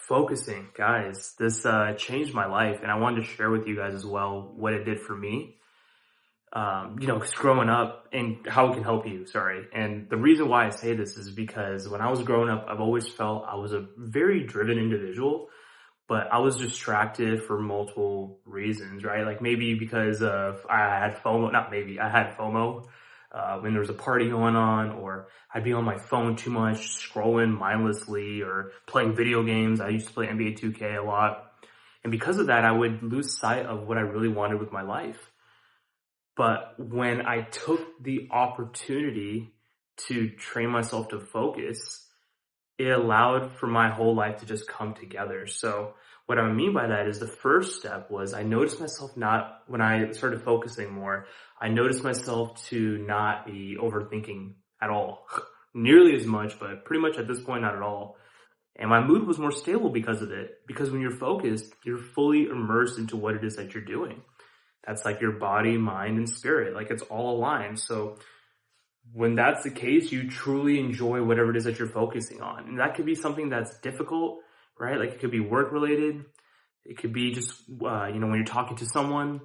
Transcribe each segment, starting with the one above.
Focusing, guys, this changed my life, and I wanted to share with you guys as well what it did for me. 'Cause growing up and how it can help you, sorry. And the reason why I say this is because when I was growing up, I've always felt I was a very driven individual, but I was distracted for multiple reasons, right? Like maybe because of I had FOMO, not maybe, I had FOMO when there was a party going on, or I'd be on my phone too much, scrolling mindlessly, or playing video games. I used to play NBA 2K a lot. And because of that, I would lose sight of what I really wanted with my life. But when I took the opportunity to train myself to focus, it allowed for my whole life to just come together. So what I mean by that is the first step was I noticed myself not, when I started focusing more, I noticed myself to not be overthinking at all, nearly as much, but pretty much at this point, not at all. And my mood was more stable because of it. Because when you're focused, you're fully immersed into what it is that you're doing. That's like your body, mind, and spirit. Like it's all aligned. So when that's the case, you truly enjoy whatever it is that you're focusing on. And that could be something that's difficult, right? Like it could be work related. It could be just, when you're talking to someone,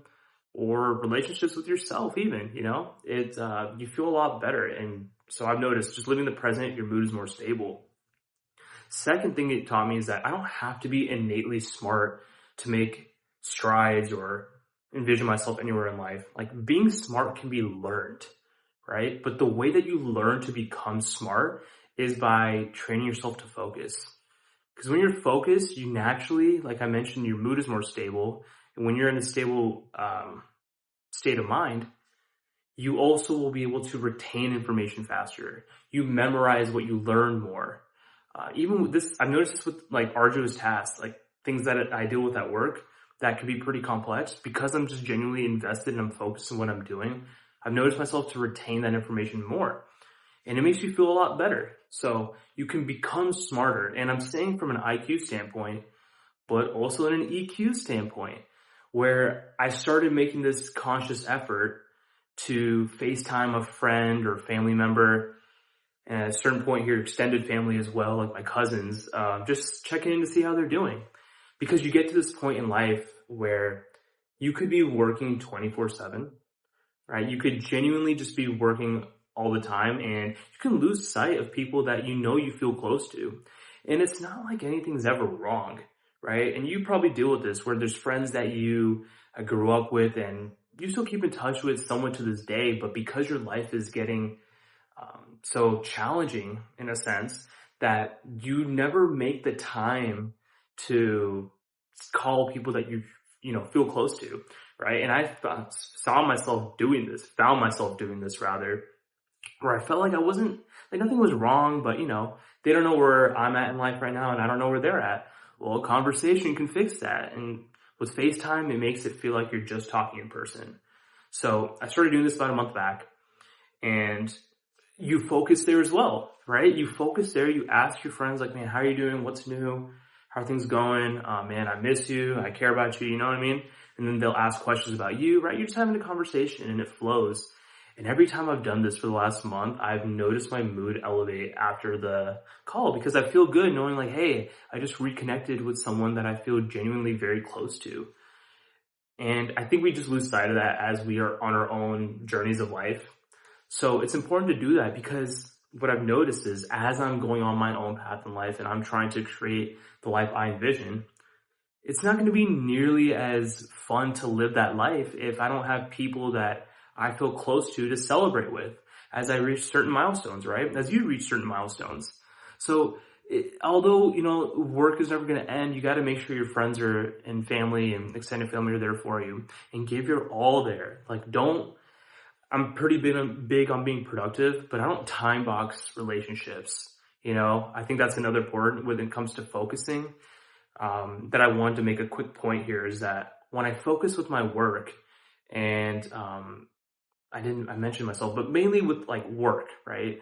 or relationships with yourself even, you feel a lot better. And so I've noticed just living the present, your mood is more stable. Second thing it taught me is that I don't have to be innately smart to make strides or envision myself anywhere in life. Like being smart can be learned, right? But the way that you learn to become smart is by training yourself to focus. Because when you're focused, you naturally, like I mentioned, your mood is more stable. And when you're in a stable state of mind, you also will be able to retain information faster. You memorize what you learn more. Even with this, I've noticed this with like arduous tasks, like things that I deal with at work that can be pretty complex. Because I'm just genuinely invested and I'm focused on what I'm doing, I've noticed myself to retain that information more. And it makes you feel a lot better. So you can become smarter. And I'm saying from an IQ standpoint, but also in an EQ standpoint, where I started making this conscious effort to FaceTime a friend or family member, and at a certain point here, extended family as well, like my cousins, just checking in to see how they're doing. Because you get to this point in life where you could be working 24/7, right? You could genuinely just be working all the time, and you can lose sight of people that you feel close to. And it's not like anything's ever wrong, right? And you probably deal with this where there's friends that you grew up with and you still keep in touch with someone to this day, but because your life is getting so challenging in a sense that you never make the time to call people that you feel close to, right? And I found myself doing this rather, where I felt like nothing was wrong, but they don't know where I'm at in life right now and I don't know where they're at. Well, conversation can fix that. And with FaceTime, it makes it feel like you're just talking in person. So I started doing this about a month back, and you focus there as well, right? You focus there, you ask your friends like, man, how are you doing? What's new? How are things going? Man, I miss you. I care about you. You know what I mean? And then they'll ask questions about you, right? You're just having a conversation and it flows. And every time I've done this for the last month, I've noticed my mood elevate after the call because I feel good knowing like, hey, I just reconnected with someone that I feel genuinely very close to. And I think we just lose sight of that as we are on our own journeys of life. So it's important to do that because what I've noticed is as I'm going on my own path in life and I'm trying to create the life I envision, it's not going to be nearly as fun to live that life if I don't have people that I feel close to celebrate with as I reach certain milestones, right? As you reach certain milestones. So although, work is never going to end, you got to make sure your friends and family and extended family are there for you and give your all there. Like I'm pretty big on being productive, but I don't time box relationships. I think that's another important when it comes to focusing, that I wanted to make a quick point here is that when I focus with my work and, I mentioned myself, but mainly with like work, right?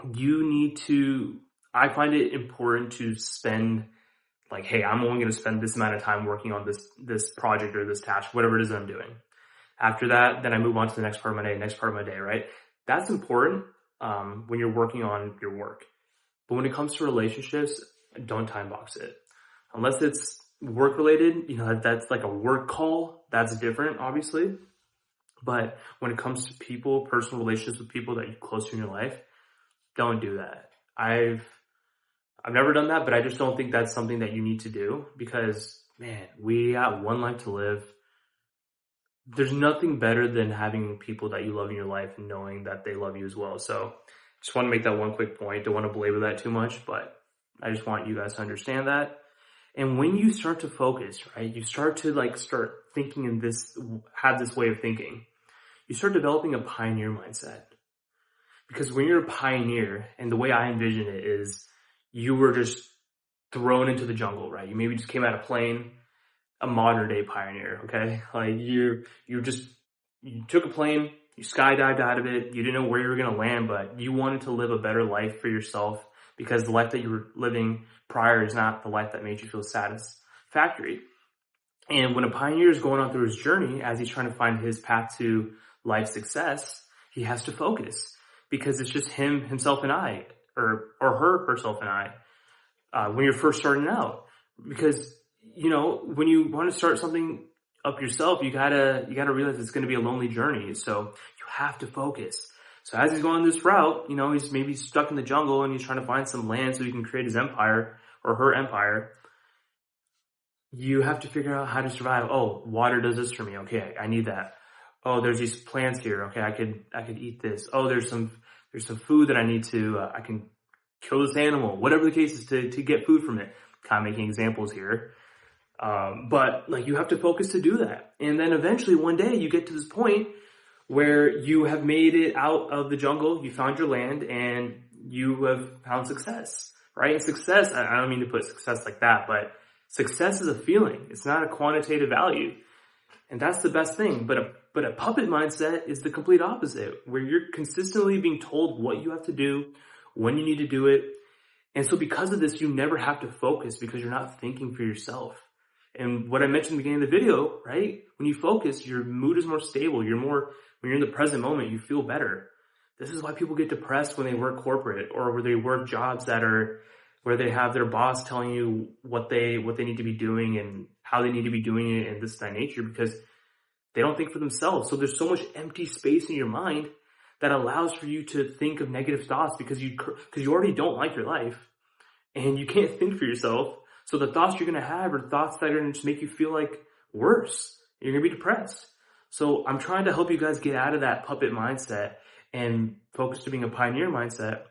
I find it important to spend like, hey, I'm only going to spend this amount of time working on this project or this task, whatever it is that I'm doing. After that, then I move on to the next part of my day, right? That's important, when you're working on your work. But when it comes to relationships, don't time box it. Unless it's work related, that's like a work call. That's different, obviously. But when it comes to people, personal relationships with people that you're close to in your life, don't do that. I've never done that, but I just don't think that's something that you need to do because, man, we got one life to live. There's nothing better than having people that you love in your life and knowing that they love you as well. So just want to make that one quick point. Don't want to belabor that too much, but I just want you guys to understand that. And when you start to focus, right, you start to start thinking have this way of thinking. You start developing a pioneer mindset. Because when you're a pioneer, and the way I envision it is you were just thrown into the jungle, right? You maybe just came out of plane, a modern day pioneer, okay? Like you took a plane, you skydived out of it, you didn't know where you were going to land, but you wanted to live a better life for yourself because the life that you were living prior is not the life that made you feel satisfactory. And when a pioneer is going on through his journey, as he's trying to find his path to life success, he has to focus because it's just himself and I, or herself and I, when you're first starting out. Because, when you want to start something up yourself, you gotta realize it's going to be a lonely journey. So you have to focus. So as he's going this route, he's maybe stuck in the jungle and he's trying to find some land so he can create his empire or her empire. You have to figure out how to survive. Oh, water does this for me. Okay, I need that. Oh, there's these plants here. Okay, I could eat this. Oh, there's some food that I need to, I can kill this animal. Whatever the case is to get food from it. Kind of making examples here. But you have to focus to do that. And then eventually one day you get to this point where you have made it out of the jungle, you found your land, and you have found success, right? And success, I don't mean to put success like that, but success is a feeling. It's not a quantitative value. And that's the best thing. But a puppet mindset is the complete opposite, where you're consistently being told what you have to do, when you need to do it. And so because of this, you never have to focus because you're not thinking for yourself. And what I mentioned in the beginning of the video, right? When you focus, your mood is more stable. When you're in the present moment, you feel better. This is why people get depressed when they work corporate or where they work jobs where they have their boss telling you what they need to be doing and how they need to be doing it and this, that nature, because they don't think for themselves. So there's so much empty space in your mind that allows for you to think of negative thoughts because you already don't like your life and you can't think for yourself. So the thoughts you're going to have are thoughts that are going to just make you feel worse. You're going to be depressed. So I'm trying to help you guys get out of that puppet mindset and focus to being a pioneer mindset.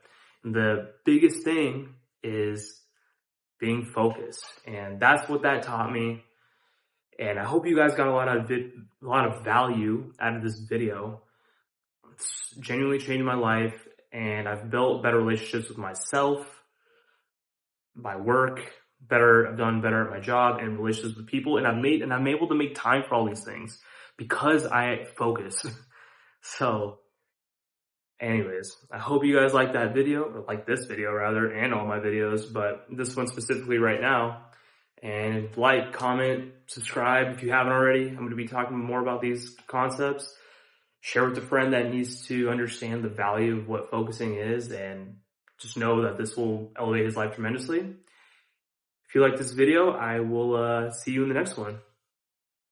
The biggest thing is being focused. And that's what that taught me. And I hope you guys got a lot of value out of this video. It's genuinely changed my life, and I've built better relationships with myself, my work, I've done better at my job and relationships with people, and I'm able to make time for all these things because I focus. So anyways, I hope you guys like that video, or like this video rather, and all my videos, but this one specifically right now. And like, comment, subscribe if you haven't already. I'm going to be talking more about these concepts. Share with a friend that needs to understand the value of what focusing is, and just know that this will elevate his life tremendously. If you like this video, I will see you in the next one.